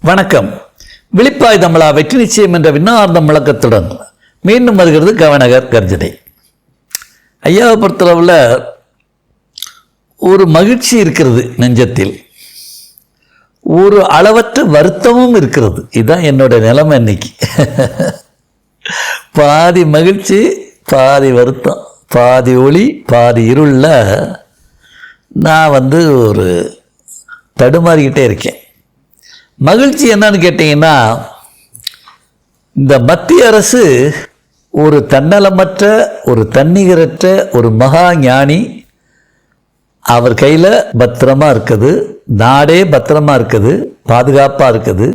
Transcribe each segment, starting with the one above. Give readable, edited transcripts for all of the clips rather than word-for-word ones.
வணக்கம். விழிப்பாய் தமிழா வெற்றி நிச்சயம் என்ற விண்ணார்ந்த முழக்கத்துடன் மீண்டும் வருகிறது கவனகர் கர்ஜனை. ஐயாவை பொறுத்தளவில் ஒரு மகிழ்ச்சி இருக்கிறது நெஞ்சத்தில், ஒரு அளவற்ற வருத்தமும் இருக்கிறது. இதுதான் என்னோட நிலைமை இன்னைக்கு. பாதி மகிழ்ச்சி, பாதி வருத்தம், பாதி ஒளி, பாதி இருளில் நான் ஒரு தடுமாறிக்கிட்டே இருக்கேன். மகிழ்ச்சி என்னன்னு கேட்டிங்கன்னா, இந்த மத்திய அரசு ஒரு தன்னலமற்ற, ஒரு தன்னிகரற்ற ஒரு மகா ஞானி, அவர் கையில் பத்திரமா இருக்குது, நாடே பத்திரமா இருக்குது, பாதுகாப்பாக இருக்குது.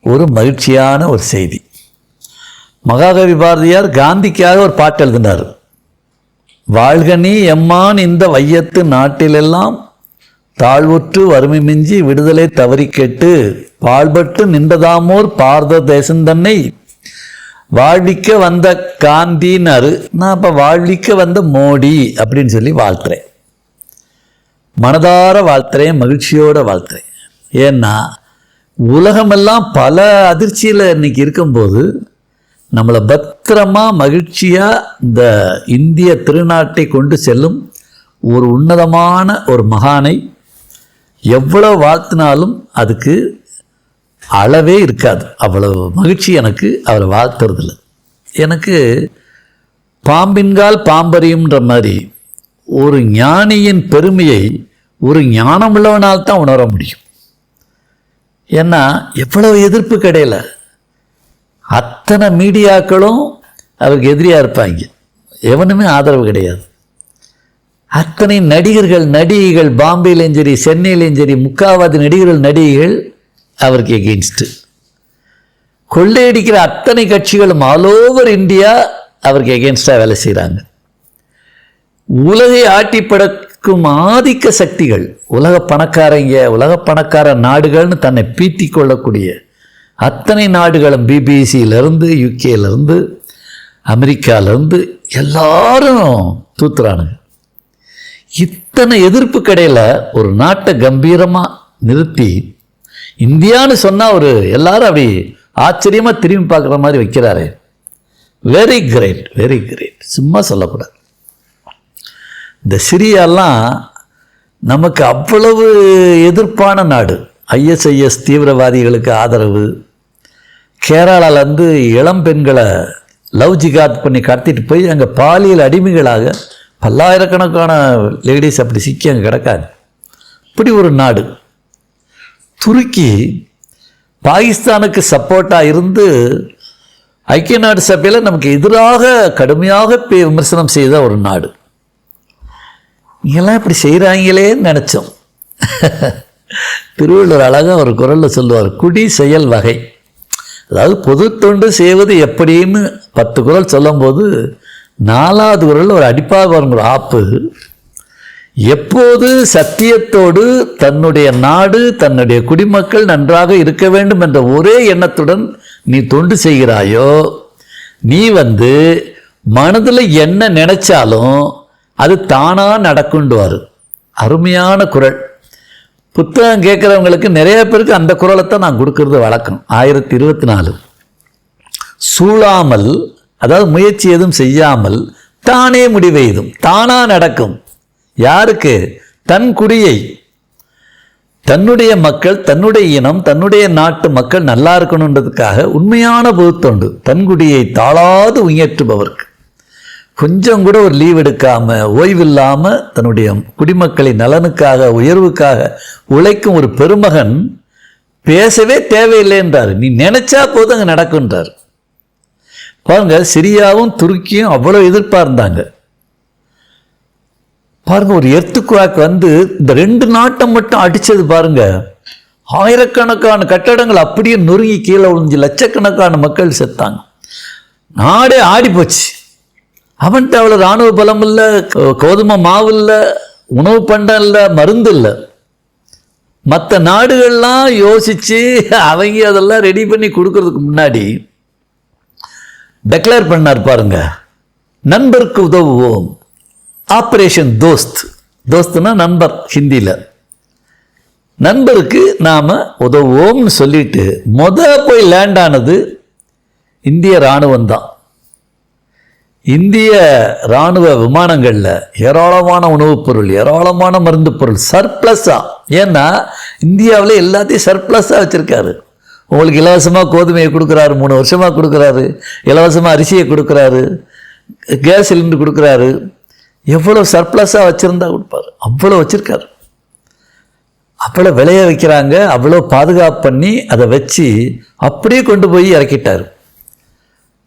ஒரு மகிழ்ச்சியான ஒரு செய்தி. மகாகவி பாரதியார் காந்திக்காக ஒரு பாட்டு எழுதினார். வாழ்க நீ எம்மான் இந்த வையத்து நாட்டிலெல்லாம், தாழ்வுற்று வறுமை மிஞ்சி விடுதலை தவறி கேட்டு பாழ்பட்டு நின்றதாமோர் பாரத தேசந்தன்னை வாழ்விக்க வந்த காந்தினாரு. நான் இப்போ வாழ்விக்க வந்த மோடி அப்படின்னு சொல்லி வாழ்த்துறேன். மனதார வாழ்த்துறேன், மகிழ்ச்சியோடு வாழ்த்துறேன். ஏன்னா உலகமெல்லாம் பல அதிர்ச்சியில் இன்னைக்கு இருக்கும்போது நம்மளை பத்திரமா மகிழ்ச்சியாக இந்த இந்திய திருநாட்டை கொண்டு செல்லும் ஒரு உன்னதமான ஒரு மகானை எவ்வளோ வாழ்த்தினாலும் அதுக்கு அளவே இருக்காது. அவ்வளவு மகிழ்ச்சி எனக்கு அவரை வாழ்த்துறதில்ல. எனக்கு பாம்பின்கால் பாம்பறியும்ன்ற மாதிரி ஒரு ஞானியின் பெருமையை ஒரு ஞானமுள்ளவனால் தான் உணர முடியும். ஏன்னா எவ்வளவு எதிர்ப்பு கிடையாது, அத்தனை மீடியாக்களும் அவருக்கு எதிரியாக இருப்பாங்க, எவனுமே ஆதரவு கிடையாது. அத்தனை நடிகர்கள் நடிகைகள், பாம்பேலையும் சரி சென்னையிலையும் சரி முக்காவாதி நடிகர்கள் நடிகைகள் அவருக்கு எகெயின்ஸ்டு. கொள்ளையடிக்கிற அத்தனை கட்சிகளும் ஆல் ஓவர் இந்தியா அவருக்கு எகெயின்ஸ்டாக வேலை செய்கிறாங்க. உலகை ஆட்டி படைக்கும் ஆதிக்க சக்திகள், உலக பணக்காரங்க, உலக பணக்கார நாடுகள்னு தன்னை பீத்தி கொள்ளக்கூடிய அத்தனை நாடுகளும், பிபிசியிலேருந்து யூகேலேருந்து அமெரிக்காவிலேருந்து எல்லாரும் தூத்துறானுங்க. இத்தனை எதிர்ப்பு கடையில் ஒரு நாட்டை கம்பீரமாக நிறுத்தி இந்தியான்னு சொன்னால் ஒரு எல்லாரும் அப்படி ஆச்சரியமாக திரும்பி பார்க்குற மாதிரி வைக்கிறாரு. Very great, very great. சும்மா சொல்லக்கூடாது. இந்த சிரியாலாம் நமக்கு அவ்வளவு எதிர்ப்பான நாடு. ஐஎஸ்ஐஎஸ் தீவிரவாதிகளுக்கு ஆதரவு. கேரளாவிலேருந்து இளம் பெண்களை லவ் ஜிகாத் பண்ணி கடத்திட்டு போய் அங்கே பாலியல் அடிமைகளாக பல்லாயிரக்கணக்கான லேடிஸ் அப்படி சிக்கி அங்கே கிடக்காது. இப்படி ஒரு நாடு. துருக்கி பாகிஸ்தானுக்கு சப்போர்ட்டாக இருந்து ஐக்கிய நாடு சபையில் நமக்கு எதிராக கடுமையாக விமர்சனம் செய்த ஒரு நாடு. நீங்கள்லாம் இப்படி செய்கிறாங்களேன்னு நினச்சோம். திருவள்ளுவர் அழகாக ஒரு குரலில் சொல்லுவார், குடி செயல் வகை. அதாவது பொது தொண்டு செய்வது எப்படின்னு 10 குரல் சொல்லும்போது 4வது குரல் ஒரு அடிப்பாக வருங்கிற ஆப்பு. எப்போது சத்தியத்தோடு தன்னுடைய நாடு, தன்னுடைய குடிமக்கள் நன்றாக இருக்க வேண்டும் என்ற ஒரே எண்ணத்துடன் நீ தொண்டு செய்கிறாயோ, நீ மனதில் என்ன நினைச்சாலும் அது தானாக நடக்குண்டுவார். அருமையான குரல். புத்தகம் கேட்குறவங்களுக்கு நிறைய பேருக்கு அந்த குரலை தான் நான் கொடுக்கறது வழக்கம். 1024. சூழாமல், அதாவது முயற்சி எதுவும் செய்யாமல் தானே முடிவெய்தும், தானா நடக்கும். யாருக்கு? தன் குடியை, தன்னுடைய மக்கள், தன்னுடைய இனம், தன்னுடைய நாட்டு மக்கள் நல்லா இருக்கணுன்றதுக்காக உண்மையான பொதுத்தொண்டு, தன் குடியை தாளாது உயற்றுபவர்க்கு. கொஞ்சம் கூட ஒரு லீவ் எடுக்காம, ஓய்வில்லாமல் தன்னுடைய குடிமக்களின் நலனுக்காக, உயர்வுக்காக உழைக்கும் ஒரு பெருமகன் பேசவே தேவையில்லை என்றார். நீ நினைச்சா போதும் அங்கே நடக்குன்றார். பாருங்க, சிரியாவும் துருக்கியும் அவ்வளோ எதிர்ப்பாக இருந்தாங்க. பாருங்க, ஒரு எர்த்குவேக் இந்த 2 நாட்டை மட்டும் அடித்தது பாருங்க. ஆயிரக்கணக்கான கட்டடங்கள் அப்படியே நொறுங்கி கீழே விழுந்து லட்சக்கணக்கான மக்கள் செத்தாங்க. நாடே ஆடி போச்சு. அவன்கிட்ட அவ்வளோ இராணுவ பலம் இல்லை, கோதுமை மாவு இல்லை, உணவு பண்டம் இல்லை, மருந்து இல்லை. மற்ற நாடுகள்லாம் யோசித்து அவங்க அதெல்லாம் ரெடி பண்ணி கொடுக்கறதுக்கு முன்னாடி டெக்ளேர் பண்ணார் பாருங்க, நண்பருக்கு உதவுவோம், ஆப்ரேஷன் தோஸ்த். தோஸ்துனா நண்பர் ஹிந்தியில். நண்பருக்கு நாம் உதவுவோம்னு சொல்லிட்டு போய் லேண்ட் ஆனது இந்திய இராணுவம் தான். இந்திய இராணுவ விமானங்களில் ஏராளமான உணவுப் பொருள், ஏராளமான மருந்து பொருள் சர்ப்ளஸாக. ஏன்னா இந்தியாவில் எல்லாத்தையும் சர்ப்ளஸாக வச்சுருக்காரு. உங்களுக்கு இலவசமாக கோதுமையை கொடுக்குறாரு, 3 வருஷமாக கொடுக்குறாரு, இலவசமாக அரிசியை கொடுக்குறாரு, கேஸ் சிலிண்டர் கொடுக்குறாரு. எவ்வளோ சர்ப்ளஸாக வச்சுருந்தா கொடுப்பாரு, அவ்வளோ வச்சுருக்காரு. அவ்வளோ விளைய வைக்கிறாங்க, அவ்வளோ பாதுகாப்பு பண்ணி அதை வச்சு அப்படியே கொண்டு போய் இறக்கிட்டார்.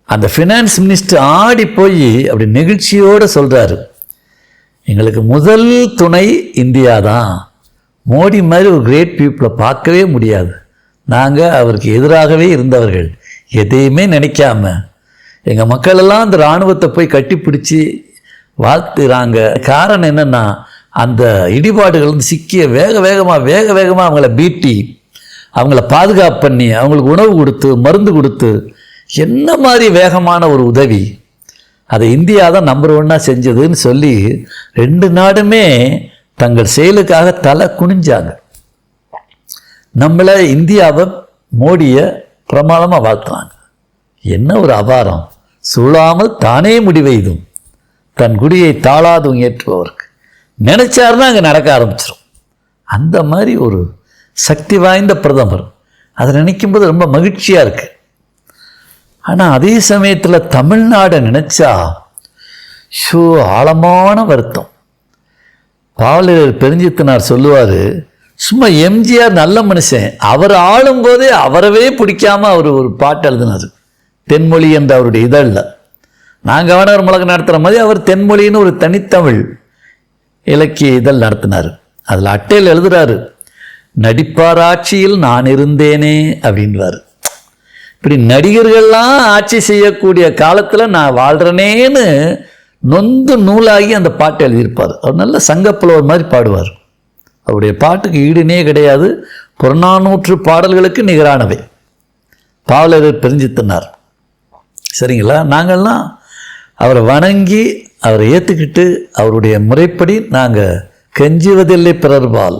அந்த ஃபினான்ஸ் மினிஸ்டர் ஆடி போய் அப்படி நெகிழ்ச்சியோடு சொல்கிறாரு, எங்களுக்கு முதல் துணை இந்தியா தான். மோடி மாதிரி ஒரு கிரேட் பீப்புளை பார்க்கவே முடியாது. நாங்கள் அவருக்கு எதிராகவே இருந்தவர்கள், எதையுமே நினைக்காம எங்கள் மக்களெல்லாம் அந்த இராணுவத்தை போய் கட்டி பிடிச்சி வாழ்த்துறாங்க. காரணம் என்னென்னா, அந்த இடிபாடுகள் வந்து சிக்கிய வேக வேகமாக அவங்கள பீட்டி, அவங்கள பாதுகாப்பு பண்ணி, அவங்களுக்கு உணவு கொடுத்து, மருந்து கொடுத்து, என்ன மாதிரி வேகமான ஒரு உதவி அதை இந்தியா தான் நம்பர் 1 செஞ்சதுன்னு சொல்லி 2 நாடுமே தங்கள் செயலுக்காக தலை குனிஞ்சாங்க. நம்மளை இந்தியாவை மோடியை பிரமாதமாக வாழ்த்துறாங்க. என்ன ஒரு அபாரம்! சூழாமல் தானே முடிவெய்தும் தன் குடியை தாளாதும் ஏற்றுபவருக்கு நினைச்சாருன்னா அங்கே நடக்க ஆரம்பிச்சிடும். அந்த மாதிரி ஒரு சக்தி வாய்ந்த பிரதமர். அதை நினைக்கும்போது ரொம்ப மகிழ்ச்சியாக இருக்குது. ஆனால் அதே சமயத்தில் தமிழ்நாடை நினச்சா ஆழமான வருத்தம். பாவலர் பெருஞ்சித்தனார் சொல்லுவார், சும்மா எம்ஜிஆர் நல்ல மனுஷன், அவர் ஆளும்போதே அவரவே பிடிக்காம அவர் ஒரு பாட்டு எழுதினார் தென்மொழி என்ற அவருடைய இதழில். நான் கவர்னர் முழக்கம் நடத்துகிற மாதிரி அவர் தென்மொழின்னு ஒரு தனித்தமிழ் இலக்கிய இதழ் நடத்தினார். அதில் அட்டையில் எழுதுறாரு, நடிப்பார் ஆட்சியில் நான் இருந்தேனே அப்படின்வார். இப்படி நடிகர்கள்லாம் ஆட்சி செய்யக்கூடிய காலத்தில் நான் வாழ்கிறனேன்னு நொந்து நூலாகி அந்த பாட்டு எழுதியிருப்பார். அவர் நல்ல சங்கப்புலவர் மாதிரி பாடுவார். அவருடைய பாட்டுக்கு ஈடுனே கிடையாது. புறநானூற்று பாடல்களுக்கு நிகரானவை. பாவலர் பெருஞ்சித்தனார். சரிங்களா? நாங்கள்லாம் அவரை வணங்கி அவரை ஏற்றுக்கிட்டு அவருடைய முறைப்படி நாங்கள் கெஞ்சுவதில்லை பிறர்பால்,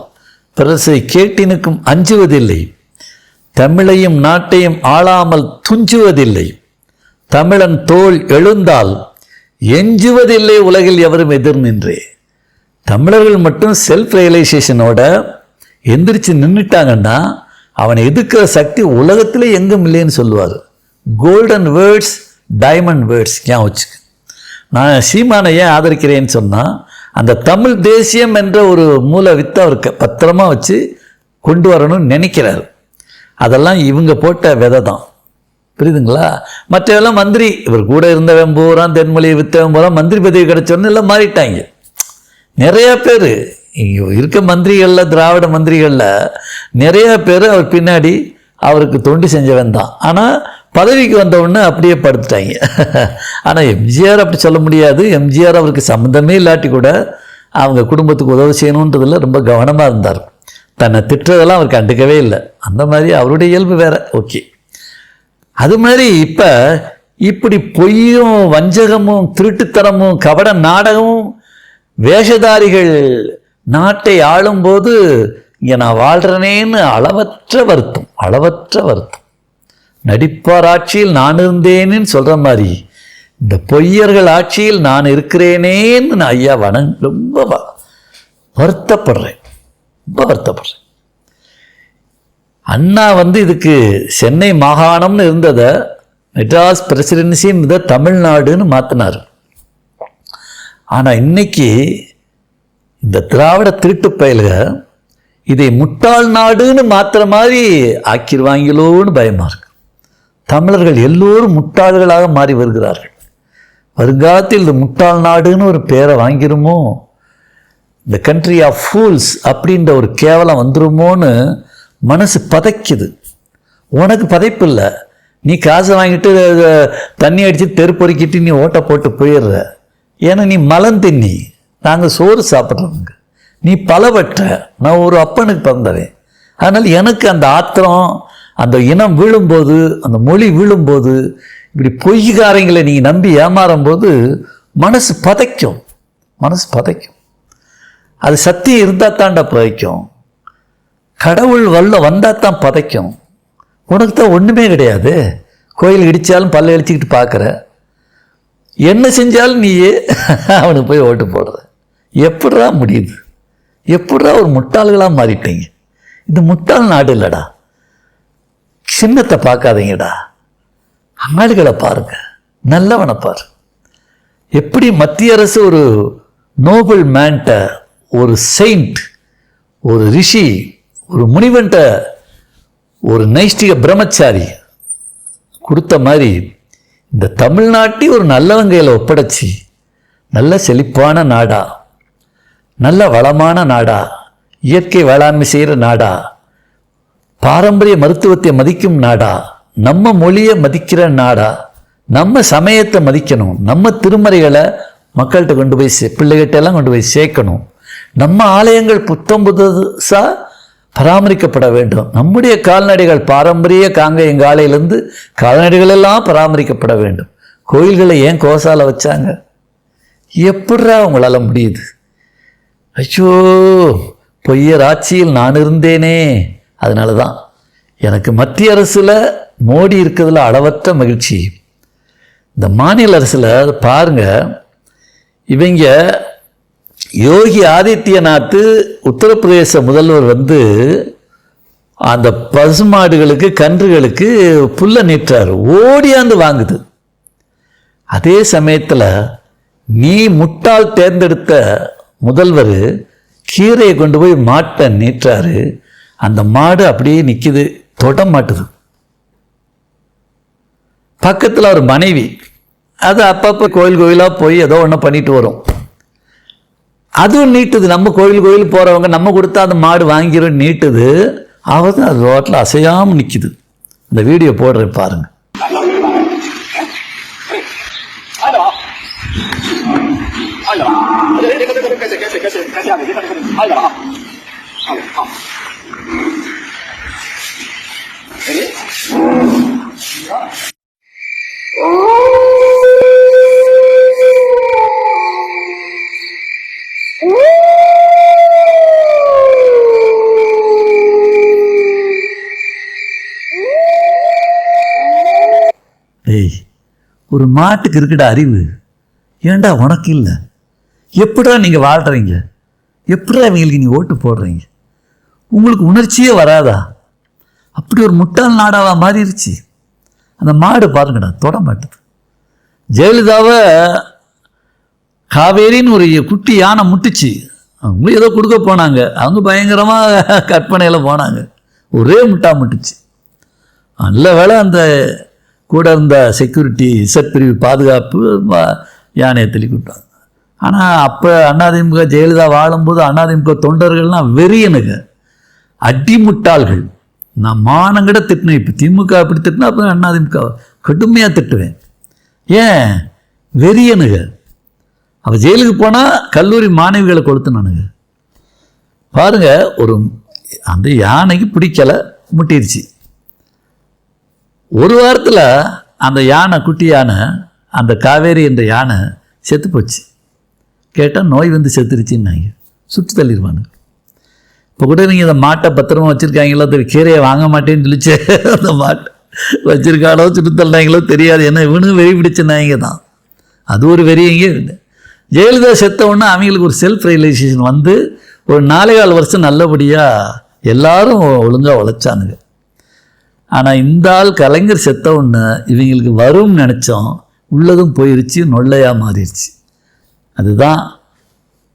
பிறசை கேட்டினுக்கும் அஞ்சுவதில்லை, தமிழையும் நாட்டையும் ஆளாமல் துஞ்சுவதில்லை, தமிழன் தோள் எழுந்தால் எஞ்சுவதில்லை உலகில் எவரும் எதிர் நின்றே. தமிழர்கள் மட்டும் செல்ஃப் ரியலைசேஷனோட எந்திரிச்சு நின்றுட்டாங்கன்னா அவனை எதிர்க்கிற சக்தி உலகத்திலே எங்கும் இல்லைன்னு சொல்லுவார். Golden words, diamond words. ஏன் வச்சுக்க, நான் சீமானை ஏன் ஆதரிக்கிறேன்னு சொன்னால், அந்த தமிழ் தேசியம் என்ற ஒரு மூல வித்தை அவருக்கு பத்திரமா வச்சு கொண்டு வரணும்னு நினைக்கிறார். அதெல்லாம் இவங்க போட்ட விதை தான். புரியுதுங்களா? மற்றவெல்லாம் மந்திரி, இவர் கூட இருந்தவன் பூரா தென்மொழியை வித்தவன் பூரா மந்திரி பதவி கிடைச்சோன்னு எல்லாம் மாறிட்டாங்க. நிறையா பேர் இங்கே இருக்க மந்திரிகளில், திராவிட மந்திரிகளில் நிறையா பேர் அவர் பின்னாடி அவருக்கு தொண்டு செஞ்சவன் தான். ஆனால் பதவிக்கு வந்தவுடனே அப்படியே படுத்துட்டாங்க. ஆனால் எம்ஜிஆர் அப்படி சொல்ல முடியாது. எம்ஜிஆர் அவருக்கு சம்மந்தமே இல்லாட்டி கூட அவங்க குடும்பத்துக்கு உதவி செய்யணுன்றதில் ரொம்ப கவனமாக இருந்தார். தன்னை திட்டுறதெல்லாம் அவர் கண்டுக்கவே இல்லை. அந்த மாதிரி அவருடைய இயல்பு வேறு. ஓகே, அது மாதிரி இப்போ இப்படி பொய்யும் வஞ்சகமும் திருட்டுத்தனமும் கபட நாடகமும் வேஷதாரிகள் நாட்டை ஆளும்போது இங்கே நான் வாழ்கிறனேன்னு அளவற்ற வருத்தம். நடிப்பார் ஆட்சியில் நான் இருந்தேன்னு சொல்கிற மாதிரி இந்த பொய்யர்கள் ஆட்சியில் நான் இருக்கிறேனேன்னு நான் ஐயா ரொம்ப வருத்தப்படுறேன். அண்ணா இதுக்கு சென்னை மாகாணம்னு இருந்ததை மெட்ராஸ் பிரசிடென்சின்னு தமிழ்நாடுன்னு மாற்றினார். ஆனால் இன்னைக்கு இந்த திராவிட திருட்டு பயலுக இதை முட்டாள் நாடுன்னு மாற்றுற மாதிரி ஆக்கிடுவாங்களோன்னு பயமாக இருக்கு. தமிழர்கள் எல்லோரும் முட்டாள்களாக மாறி வருகிறார்கள். வருங்காலத்தில் இந்த முட்டாள் நாடுன்னு ஒரு பேரை வாங்கிருமோ, இந்த கண்ட்ரி ஆஃப் ஃபூல்ஸ் அப்படின்ற ஒரு கேவலம் வந்துருமோன்னு மனசு பதைக்குது. உனக்கு பதைப்பு இல்லை, நீ காசை வாங்கிட்டு தண்ணி அடித்து தெரு பொறுக்கிட்டு நீ ஓட்டை போட்டு போயிடுற. ஏன்னா நீ மலம் தின்னி, நாங்கள் சோறு சாப்பிட்றவங்க, நீ பலவற்ற, நான் ஒரு அப்பனுக்கு பிறந்தவன். அதனால் எனக்கு அந்த ஆத்திரம், அந்த இனம் வீழும்போது, அந்த மொழி வீழும்போது, இப்படி பொய்காரங்களை நீங்கள் நம்பி ஏமாறும்போது மனசு பதைக்கும். அது சத்தியம் இருந்தால் தாண்டா பதைக்கும். கடவுள் வந்தால் தான் பதைக்கும். உனக்கு தான் ஒன்றுமே கிடையாது. கோயில் இடித்தாலும் பல்ல இடிச்சிக்கிட்டு பார்க்குற, என்ன செஞ்சாலும் நீயே அவனுக்கு போய் ஓட்டு போடுற. எப்படிடா முடியுது? எப்படிடா ஒரு முட்டாள்களாக மாறிட்டீங்க? இது முட்டாள் நாடு இல்லைடா. சின்னத்தை பார்க்காதீங்கடா, ஆளுகளை பாருங்க, நல்லவனை பாரு. எப்படி மத்திய அரசு ஒரு நோபல் மேன்ட்ட, ஒரு செயின்ட், ஒரு ரிஷி, ஒரு முனிவன்ட்ட ஒரு நைஷ்டிக பிரம்மச்சாரி கொடுத்த மாதிரி இந்த தமிழ்நாட்டை ஒரு நல்லவங்கையில் ஒப்படைச்சி நல்ல செழிப்பான நாடா, நல்ல வளமான நாடா, இயற்கை வேளாண்மை செய்கிற நாடா, பாரம்பரிய மருத்துவத்தை மதிக்கும் நாடா, நம்ம மொழியை மதிக்கிற நாடா, நம்ம சமயத்தை மதிக்கணும், நம்ம திருமறைகளை மக்கள்கிட்ட கொண்டு போய் பிள்ளைகிட்டெல்லாம் கொண்டு போய் சேர்க்கணும், நம்ம ஆலயங்கள் புத்தம் புதுசாக பராமரிக்கப்பட வேண்டும், நம்முடைய கால்நடைகள் பாரம்பரிய காங்கையங்காலையிலேருந்து கால்நடைகள் எல்லாம் பராமரிக்கப்பட வேண்டும். கோயில்களை ஏன் கோசால வச்சாங்க? எப்படிரா உங்களால் முடியுது? ஐயோ, பொய்யர் ஆட்சியில் நான் இருந்தேனே. அதனால தான் எனக்கு மத்திய அரசில் மோடி இருக்கிறதுல அளவற்ற மகிழ்ச்சி. இந்த மாநில அரசில் பாருங்க, இவங்க யோகி ஆதித்யநாத் உத்தரப்பிரதேச முதல்வர் அந்த பசுமாடுகளுக்கு கன்றுகளுக்கு புல்ல நீட்டுறாரு, ஓடியாந்து வாங்குது. அதே சமயத்தில் நீ முட்டாள் தேர்ந்தெடுத்த முதல்வர் கீரையை கொண்டு போய் மாட்டை நீட்டுறாரு, அந்த மாடு அப்படியே நிற்கிது, தொட மாட்டுது. பக்கத்தில் ஒரு மனைவி அது அப்பப்போ கோயிலாக போய் ஏதோ ஒன்று பண்ணிட்டு வரும், அதுவும் நீட்டுது. நம்ம கோயில் போகிறவங்க நம்ம கொடுத்தா அந்த மாடு வாங்கிடும், நீட்டுது. அவது அது ரோட்டில் அசையாமல் நிற்கிது. இந்த வீடியோ போடுறேன் பாருங்க. ஏய், ஒரு மாட்டுக்கு இருக்குடா அறிவு, ஏண்டா உனக்கு இல்லை? எப்படா நீங்கள் வாழ்கிறீங்க? எப்படா இவங்களுக்கு நீ ஓட்டு போடுறீங்க? உங்களுக்கு உணர்ச்சியே வராதா? அப்படி ஒரு முட்டாள் நாடாவா மாறிடுச்சு. அந்த மாடு பாருங்கடா, தொட மாட்டுது. ஜெயலலிதாவை காவேரின்னு ஒரு குட்டி யானை முட்டுச்சு, அவங்க ஏதோ கொடுக்க போனாங்க, அவங்க பயங்கரமாக கற்பனையில் போனாங்க, ஒரே முட்டுச்சு. நல்ல வேளை அந்த கூட இருந்த செக்யூரிட்டி இசட் பிரிவு பாதுகாப்பு யானையை தள்ளி விட்டாங்க. ஆனால் அப்போ அதிமுக ஜெயலலிதா வாழும்போது அதிமுக தொண்டர்கள்லாம் வெறியனுங்க, அடிமுட்டாள்கள். நான் மானங்கட திட்டினேன். இப்போ திமுக அப்படி திட்டினா அப்போ அதிமுக கடுமையாக திட்டுவேன். ஏன்? வெறியனுங்க. அவள் ஜெயிலுக்கு போனால் கல்லூரி மாணவிகளை கொளுத்துனானுங்க. பாருங்க, ஒரு அந்த யானைக்கு பிடிக்கலை, முட்டிருச்சு. ஒரு வாரத்தில் அந்த யானை, குட்டி யானை, அந்த காவேரி என்ற யானை செத்து போச்சு. கேட்டால் நோய் வந்து செத்துருச்சுன்னாங்க, சுற்றி தள்ளிடுவானுங்க. இப்போ கூட நீங்கள் இந்த மாட்டை பத்திரமா வச்சுருக்காங்களோ தெரியும், கீரையை வாங்க மாட்டேன்னு சொல்லிச்சு. அந்த மாட்டை வச்சுருக்காளோ சுற்றி தள்ளாங்களோ தெரியாது. ஏன்னா இவனும் வெறி பிடிச்சிருந்தாங்க தான், அது ஒரு வெறியங்க. ஜெயலலிதா செத்த உடனே அவங்களுக்கு ஒரு செல்ஃப் ரியலைசேஷன் வந்து ஒரு 4.25 வருஷம் நல்லபடியாக எல்லாரும் ஒழுங்காக உழைச்சானுங்க. ஆனால் இந்த ஆள் கலைஞர் செத்த உடனே இவங்களுக்கு வரும்னு நினச்சோம், உள்ளதும் போயிடுச்சு, நொல்லையாக மாறிடுச்சு. அதுதான்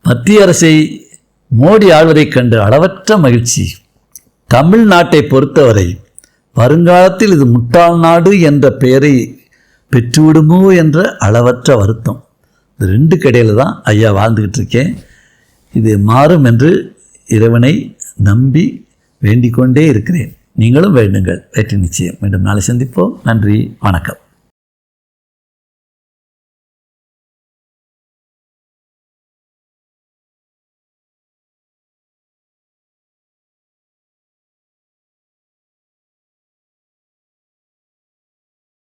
மத்திய அரசை மோடி ஆள்வதைக் கண்டு அளவற்ற மகிழ்ச்சி. தமிழ்நாட்டை பொறுத்தவரை வருங்காலத்தில் இது முட்டாள் நாடு என்ற பெயரை பெற்றுவிடுமோ என்ற அளவற்ற வருத்தம். இந்த ரெண்டு கடையில் தான் ஐயா வாழ்ந்துக்கிட்டு இருக்கேன். இது மாறும் என்று இறைவனை நம்பி வேண்டிக் கொண்டே இருக்கிறேன். நீங்களும் வேண்டுங்கள், வெற்றி நிச்சயம். மீண்டும் நாளை சந்திப்போம். நன்றி, வணக்கம்.